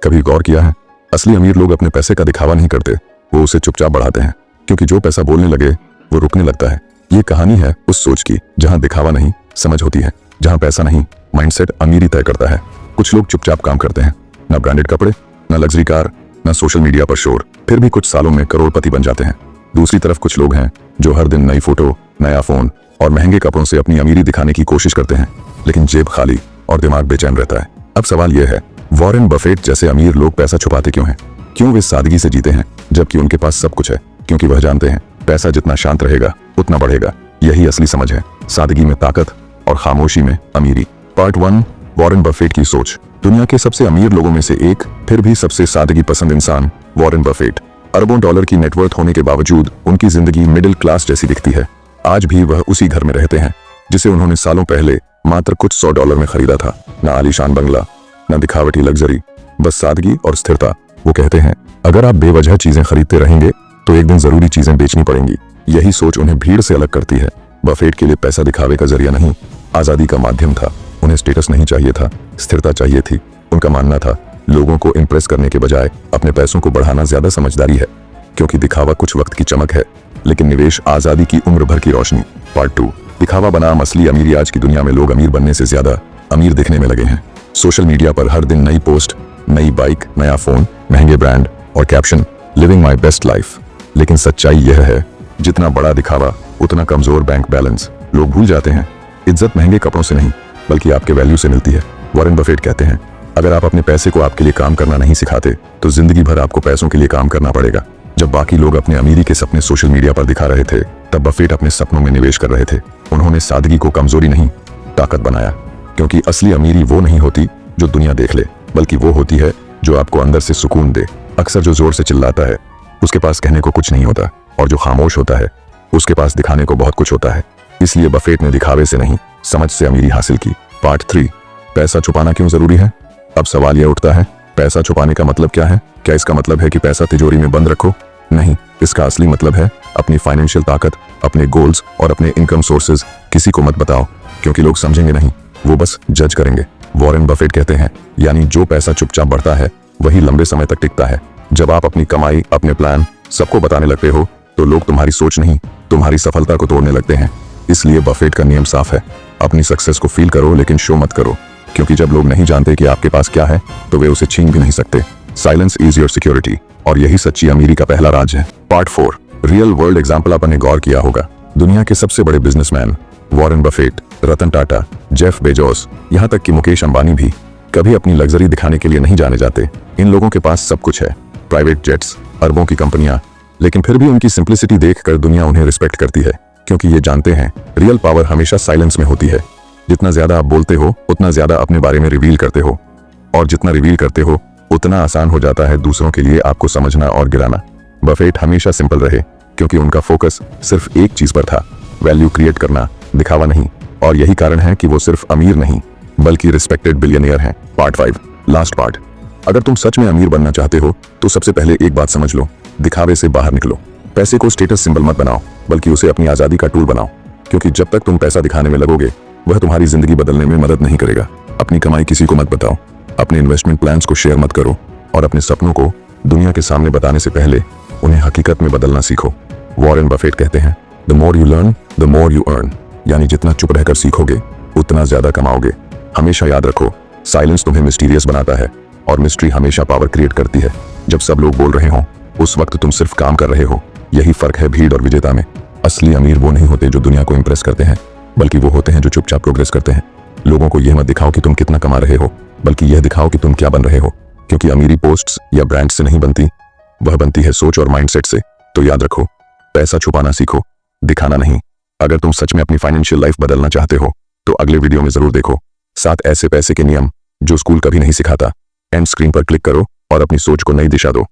कभी गौर किया है, असली अमीर लोग अपने पैसे का दिखावा नहीं करते, वो उसे चुपचाप बढ़ाते हैं, क्योंकि जो पैसा बोलने लगे वो रुकने लगता है। ये कहानी है उस सोच की जहां दिखावा नहीं समझ होती है, जहां पैसा नहीं माइंडसेट अमीरी तय करता है। कुछ लोग चुपचाप काम करते हैं, ना ब्रांडेड कपड़े, ना लग्जरी कार, ना सोशल मीडिया पर शोर, फिर भी कुछ सालों में करोड़पति बन जाते हैं। दूसरी तरफ कुछ लोग हैं जो हर दिन नई फोटो, नया फोन और महंगे कपड़ों से अपनी अमीरी दिखाने की कोशिश करते हैं, लेकिन जेब खाली और दिमाग बेचैन रहता है। अब सवाल यह है, वॉरेन बफेट जैसे अमीर लोग पैसा छुपाते क्यों हैं? क्यों वे सादगी से जीते हैं जबकि उनके पास सब कुछ है? क्योंकि वह जानते हैं पैसा जितना शांत रहेगा उतना बढ़ेगा। यही असली समझ है, सादगी में ताकत और खामोशी में अमीरी। पार्ट 1, वॉरेन बफेट की सोच। दुनिया के सबसे अमीर लोगों में से एक, फिर भी सबसे सादगी पसंद इंसान वॉरेन बफेट। अरबों डॉलर की नेटवर्थ होने के बावजूद उनकी जिंदगी मिडिल क्लास जैसी दिखती है। आज भी वह उसी घर में रहते हैं जिसे उन्होंने सालों पहले मात्र कुछ $100 में खरीदा था। न आलीशान बंगला, न दिखावटी लग्जरी, बस सादगी और स्थिरता। वो कहते हैं, अगर आप बेवजह चीजें खरीदते रहेंगे तो एक दिन जरूरी चीजें बेचनी पड़ेंगी। यही सोच उन्हें भीड़ से अलग करती है। बफेट के लिए पैसा दिखावे का जरिया नहीं, आजादी का माध्यम था। उन्हें स्टेटस नहीं चाहिए था, स्थिरता चाहिए थी। उनका मानना था, लोगों को इम्प्रेस करने के बजाय अपने पैसों को बढ़ाना ज्यादा समझदारी है, क्योंकि दिखावा कुछ वक्त की चमक है, लेकिन निवेश आजादी की उम्र भर की रोशनी। पार्ट 2, दिखावा बनाम असली अमीरी। आज की दुनिया में लोग अमीर बनने से ज्यादा अमीर दिखने में लगे हैं। सोशल मीडिया पर हर दिन नई पोस्ट, नई बाइक, नया फोन, महंगे ब्रांड और caption, living my best life. लेकिन सच्चाई यह है, जितना बड़ा दिखावा उतना कमजोर बैंक बैलेंस। लोग भूल जाते हैं, इज्जत महंगे कपड़ों से नहीं बल्कि आपके वैल्यू से मिलती है। वॉरेन बफेट कहते हैं, अगर आप अपने पैसे को आपके लिए काम करना नहीं सिखाते तो जिंदगी भर आपको पैसों के लिए काम करना पड़ेगा। जब बाकी लोग अपने अमीरी के सपने सोशल मीडिया पर दिखा रहे थे, तब बफेट अपने सपनों में निवेश कर रहे थे। उन्होंने सादगी को कमजोरी नहीं, ताकत बनाया, क्योंकि असली अमीरी वो नहीं होती जो दुनिया देख ले, बल्कि वो होती है जो आपको अंदर से सुकून दे। अक्सर जो जोर से चिल्लाता है उसके पास कहने को कुछ नहीं होता, और जो खामोश होता है उसके पास दिखाने को बहुत कुछ होता है। इसलिए बफेट ने दिखावे से नहीं, समझ से अमीरी हासिल की। पार्ट 3, पैसा छुपाना क्यों जरूरी है? अब सवाल यह उठता है, पैसा छुपाने का मतलब क्या है? क्या इसका मतलब है कि पैसा तिजोरी में बंद रखो? नहीं, इसका असली मतलब है अपनी फाइनेंशियल ताकत, अपने गोल्स और अपने इनकम सोर्सेज किसी को मत बताओ, क्योंकि लोग समझेंगे नहीं, वो बस जज करेंगे। वॉरेन बफेट कहते हैं, यानी जो पैसा चुपचाप बढ़ता है वही लंबे समय तक टिकता है। जब आप अपनी कमाई, अपने प्लान सबको बताने लगते हो तो लोग तुम्हारी सोच नहीं, तुम्हारी सफलता को तोड़ने लगते हैं। इसलिए बफेट का नियम साफ है, अपनी सक्सेस को फील करो लेकिन शो मत करो, क्योंकि जब लोग नहीं जानते कि आपके पास क्या है तो वे उसे छीन भी नहीं सकते। साइलेंस इज योर सिक्योरिटी, और यही सच्ची अमीरी का पहला राज है। Part 4, real world example. आपने गौर किया होगा, दुनिया के सबसे बड़े businessman Warren Buffett, Ratan Tata, Jeff Bezos, यहाँ तक कि मुकेश अंबानी भी कभी अपनी लग्जरी दिखाने के लिए नहीं जाने जाते। इन लोगों के पास सब कुछ है, प्राइवेट जेट्स, अरबों की कंपनियां, लेकिन फिर भी उनकी सिंप्लिसिटी देखकर दुनिया उन्हें रिस्पेक्ट करती है, क्योंकि ये जानते हैं रियल पावर हमेशा साइलेंस में होती है। जितना ज्यादा आप बोलते हो उतना ज्यादा अपने बारे में रिवील करते हो, और जितना रिवील करते हो उतना आसान हो जाता है दूसरों के लिए आपको समझना और गिराना। बफेट हमेशा सिंपल रहे, क्योंकि उनका फोकस सिर्फ एक चीज पर था, वैल्यू क्रिएट करना, दिखावा नहीं। और यही कारण है कि वो सिर्फ अमीर नहीं बल्कि रिस्पेक्टेड बिलियनियर हैं। Part 5, last part. अगर तुम सच में अमीर बनना चाहते हो तो सबसे पहले एक बात समझ लो, दिखावे से बाहर निकलो। पैसे को स्टेटस सिंबल मत बनाओ, बल्कि उसे अपनी आजादी का टूल बनाओ, क्योंकि जब तक तुम पैसा दिखाने में लगोगे वह तुम्हारी जिंदगी बदलने में मदद नहीं करेगा। अपनी कमाई किसी को मत बताओ, अपने इन्वेस्टमेंट प्लान्स को शेयर मत करो, और अपने सपनों को दुनिया के सामने बताने से पहले उन्हें हकीकत में बदलना सीखो। वॉरेन बफेट कहते हैं, the more you learn the more you earn, यानी जितना चुप रहकर सीखोगे उतना ज्यादा कमाओगे। हमेशा याद रखो, साइलेंस तुम्हें मिस्टीरियस बनाता है, और मिस्ट्री हमेशा पावर क्रिएट करती है। जब सब लोग बोल रहे हों उस वक्त तुम सिर्फ काम कर रहे हो। यही फर्क है भीड़ और विजेता में। असली अमीर वो नहीं होते जो दुनिया को इंप्रेस करते हैं, बल्कि वो होते हैं जो चुपचाप प्रोग्रेस करते हैं। लोगों को यह मत दिखाओ कि तुम कितना कमा रहे हो, बल्कि यह दिखाओ कि तुम क्या बन रहे हो, क्योंकि अमीरी पोस्ट्स या ब्रांड से नहीं बनती, वह बनती है सोच और माइंडसेट से। तो याद रखो, पैसा छुपाना सीखो, दिखाना नहीं। अगर तुम सच में अपनी फाइनेंशियल लाइफ बदलना चाहते हो तो अगले वीडियो में जरूर देखो 7 ऐसे पैसे के नियम जो स्कूल कभी नहीं सिखाता। एंड स्क्रीन पर क्लिक करो और अपनी सोच को नई दिशा दो।